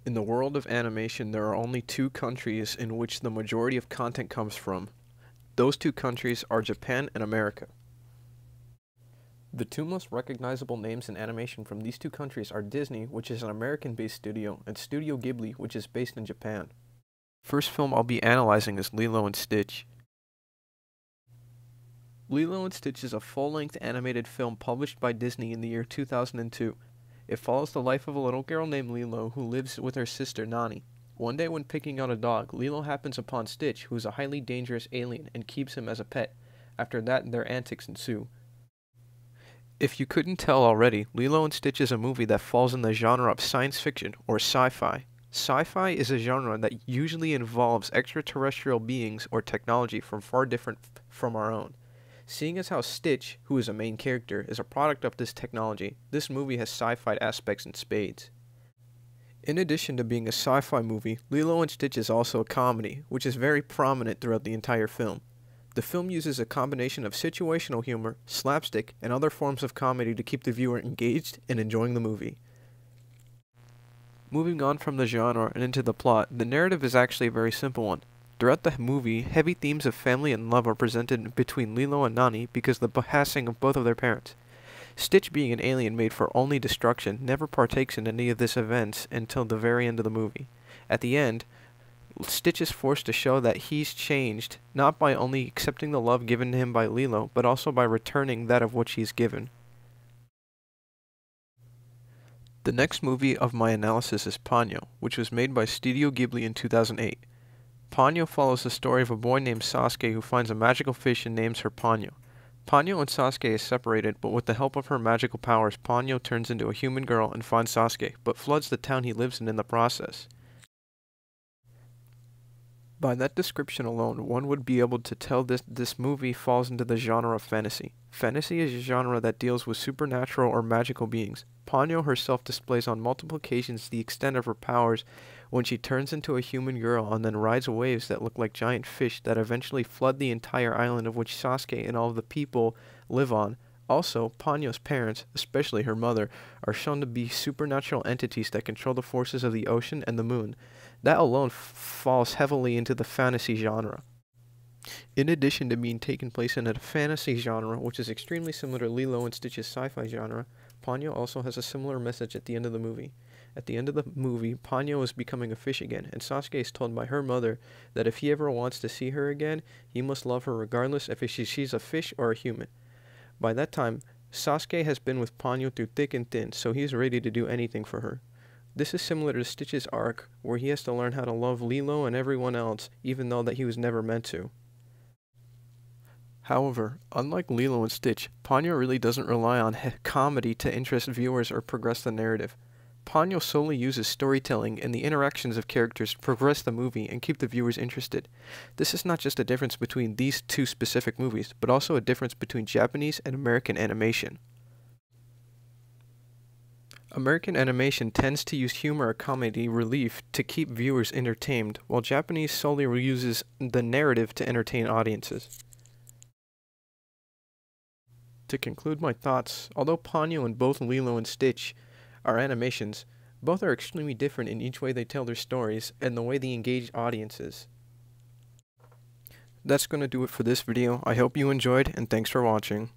In the world of animation, there are only two countries in which the majority of content comes from. Those two countries are Japan and America. The two most recognizable names in animation from these two countries are Disney, which is an American-based studio, and Studio Ghibli, which is based in Japan. First film I'll be analyzing is Lilo and Stitch. Lilo and Stitch is a full-length animated film published by Disney in the year 2002. It follows the life of a little girl named Lilo who lives with her sister Nani. One day when picking out a dog, Lilo happens upon Stitch, who is a highly dangerous alien, and keeps him as a pet. After that, their antics ensue. If you couldn't tell already, Lilo and Stitch is a movie that falls in the genre of science fiction or sci-fi. Sci-fi is a genre that usually involves extraterrestrial beings or technology far different from our own. Seeing as how Stitch, who is a main character, is a product of this technology, this movie has sci-fi aspects in spades. In addition to being a sci-fi movie, Lilo and Stitch is also a comedy, which is very prominent throughout the entire film. The film uses a combination of situational humor, slapstick, and other forms of comedy to keep the viewer engaged and enjoying the movie. Moving on from the genre and into the plot, the narrative is actually a very simple one. Throughout the movie, heavy themes of family and love are presented between Lilo and Nani because of the passing of both of their parents. Stitch, being an alien made for only destruction, never partakes in any of these events until the very end of the movie. At the end, Stitch is forced to show that he's changed, not by only accepting the love given to him by Lilo, but also by returning that of which he's given. The next movie of my analysis is Ponyo, which was made by Studio Ghibli in 2008. Ponyo follows the story of a boy named Sasuke who finds a magical fish and names her Ponyo. Ponyo and Sasuke is separated, but with the help of her magical powers, Ponyo turns into a human girl and finds Sasuke, but floods the town he lives in the process. By that description alone, one would be able to tell this movie falls into the genre of fantasy. Fantasy is a genre that deals with supernatural or magical beings. Ponyo herself displays on multiple occasions the extent of her powers when she turns into a human girl and then rides waves that look like giant fish that eventually flood the entire island of which Sasuke and all of the people live on. Also, Ponyo's parents, especially her mother, are shown to be supernatural entities that control the forces of the ocean and the moon. That alone falls heavily into the fantasy genre. In addition to being taken place in a fantasy genre, which is extremely similar to Lilo and Stitch's sci-fi genre, Ponyo also has a similar message at the end of the movie. At the end of the movie, Ponyo is becoming a fish again, and Sasuke is told by her mother that if he ever wants to see her again, he must love her regardless if she's a fish or a human. By that time, Sasuke has been with Ponyo through thick and thin, so he's ready to do anything for her. This is similar to Stitch's arc, where he has to learn how to love Lilo and everyone else, even though that he was never meant to. However, unlike Lilo and Stitch, Ponyo really doesn't rely on comedy to interest viewers or progress the narrative. Ponyo solely uses storytelling and the interactions of characters to progress the movie and keep the viewers interested. This is not just a difference between these two specific movies, but also a difference between Japanese and American animation. American animation tends to use humor or comedy relief to keep viewers entertained, while Japanese solely uses the narrative to entertain audiences. To conclude my thoughts, although Ponyo and both Lilo and Stitch are animations, both are extremely different in each way they tell their stories and the way they engage audiences. That's going to do it for this video. I hope you enjoyed, and thanks for watching.